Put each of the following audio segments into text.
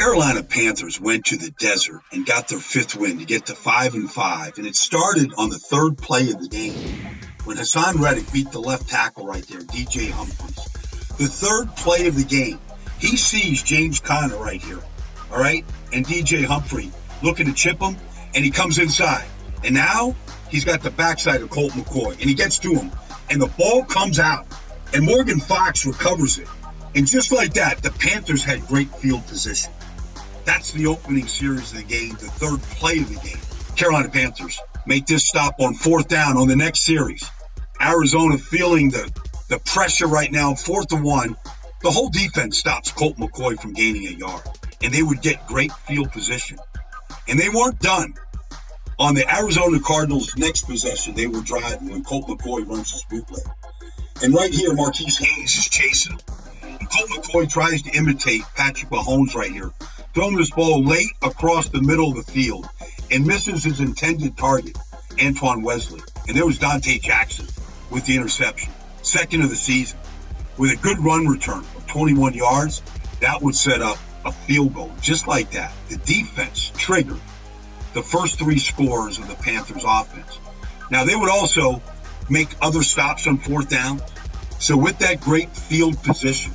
Carolina Panthers went to the desert and got their fifth win to get to 5-5, and it started on the third play of the game when Hassan Reddick beat the left tackle right there, DJ Humphries. The third play of the game, he sees James Conner right here, all right, and DJ Humphrey looking to chip him, and he comes inside. And now he's got the backside of Colt McCoy, and he gets to him, and the ball comes out, and Morgan Fox recovers it. And just like that, the Panthers had great field position. That's the opening series of the game, the third play of the game. Carolina Panthers make this stop on fourth down on the next series. Arizona feeling the pressure right now, 4th and 1. The whole defense stops Colt McCoy from gaining a yard, and they would get great field position. And they weren't done. On the Arizona Cardinals' next possession, they were driving when Colt McCoy runs his bootleg. And right here, Marquise Haynes is chasing him. And Colt McCoy tries to imitate Patrick Mahomes right here, throwing this ball late across the middle of the field and misses his intended target, Antoine Wesley. And there was Dante Jackson with the interception, second of the season. With a good run return of 21 yards, that would set up a field goal. Just like that, the defense triggered the first 3 scores of the Panthers offense. Now, they would also make other stops on fourth down. So with that great field position,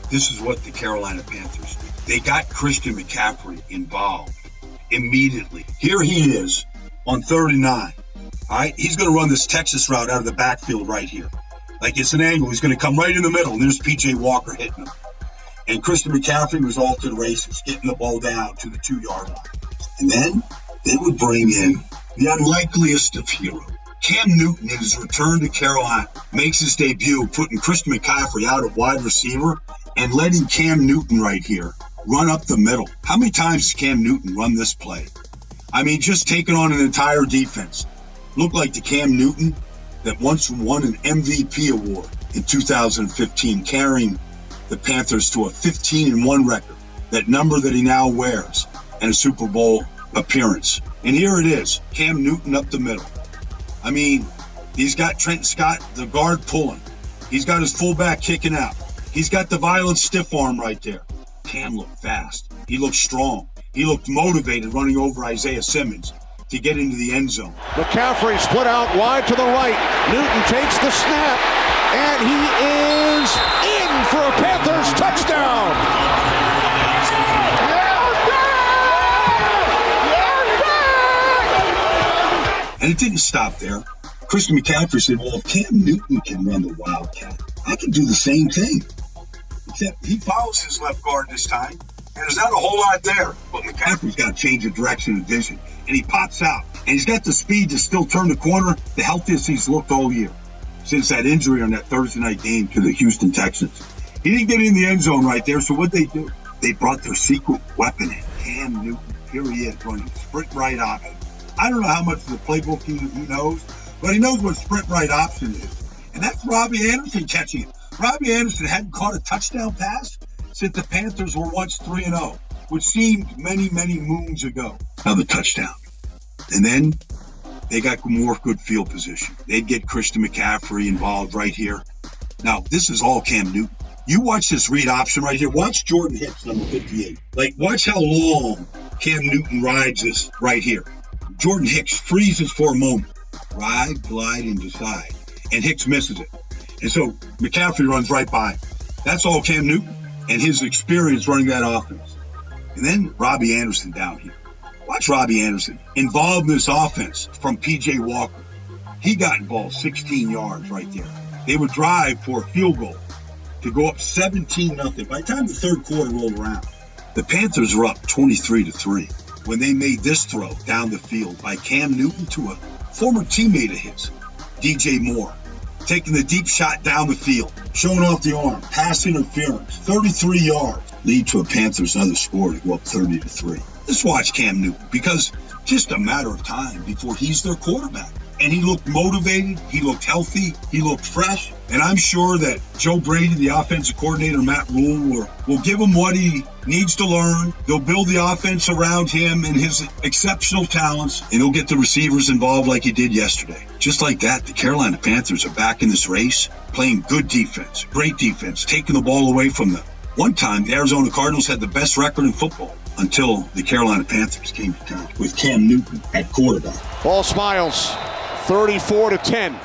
this is what the Carolina Panthers did. They got Christian McCaffrey involved immediately. Here he is on 3rd and 9. All right, he's going to run this Texas route out of the backfield right here. Like it's an angle. He's going to come right in the middle, and there's P.J. Walker hitting him. And Christian McCaffrey was all to the races, getting the ball down to the 2-yard line. And then they would bring in the unlikeliest of heroes. Cam Newton, in his return to Carolina, makes his debut, putting Christian McCaffrey out at wide receiver and letting Cam Newton right here run up the middle. How many times has Cam Newton run this play? I mean, just taking on an entire defense. Looked like the Cam Newton that once won an MVP award in 2015, carrying the Panthers to a 15-1 record, that number that he now wears, and a Super Bowl appearance. And here it is, Cam Newton up the middle. I mean, he's got Trent Scott, the guard, pulling. He's got his fullback kicking out. He's got the violent stiff arm right there. Cam looked fast. He looked strong. He looked motivated running over Isaiah Simmons to get into the end zone. McCaffrey split out wide to the right. Newton takes the snap, and he is in for a Panthers touchdown. And it didn't stop there. Christian McCaffrey said, well, if Cam Newton can run the Wildcat, I can do the same thing. Except he follows his left guard this time, and there's not a whole lot there. But McCaffrey's got to change of direction and vision, and he pops out. And he's got the speed to still turn the corner, the healthiest he's looked all year since that injury on that Thursday night game to the Houston Texans. He didn't get in the end zone right there, so what'd they do? They brought their secret weapon in, Cam Newton. Here he is running sprint right option. I don't know how much of the playbook he knows, but he knows what sprint right option is. And that's Robbie Anderson catching it. Robbie Anderson hadn't caught a touchdown pass since the Panthers were once 3-0, which seemed many, many moons ago. Another touchdown. And then they got more good field position. They'd get Christian McCaffrey involved right here. Now, this is all Cam Newton. You watch this read option right here. Watch Jordan Hicks, number 58. Like, watch how long Cam Newton rides this right here. Jordan Hicks freezes for a moment. Ride, glide, and decide. And Hicks misses it. And so McCaffrey runs right by him. That's all Cam Newton and his experience running that offense. And then Robbie Anderson down here. Watch Robbie Anderson involved in this offense from P.J. Walker. He got involved 16 yards right there. They would drive for a field goal to go up 17-0. By the time the third quarter rolled around, the Panthers were up 23-3 when they made this throw down the field by Cam Newton to a former teammate of his, DJ Moore, taking the deep shot down the field, showing off the arm, pass interference, 33 yards, lead to a Panthers another score to go up 30-3. Let's watch Cam Newton, because just a matter of time before he's their quarterback. And he looked motivated, he looked healthy, he looked fresh. And I'm sure that Joe Brady, the offensive coordinator, Matt Rule, will give him what he needs to learn. They'll build the offense around him and his exceptional talents, and he'll get the receivers involved like he did yesterday. Just like that, the Carolina Panthers are back in this race, playing good defense, great defense, taking the ball away from the One time, the Arizona Cardinals had the best record in football until the Carolina Panthers came to town with Cam Newton at quarterback. All smiles, 34-10.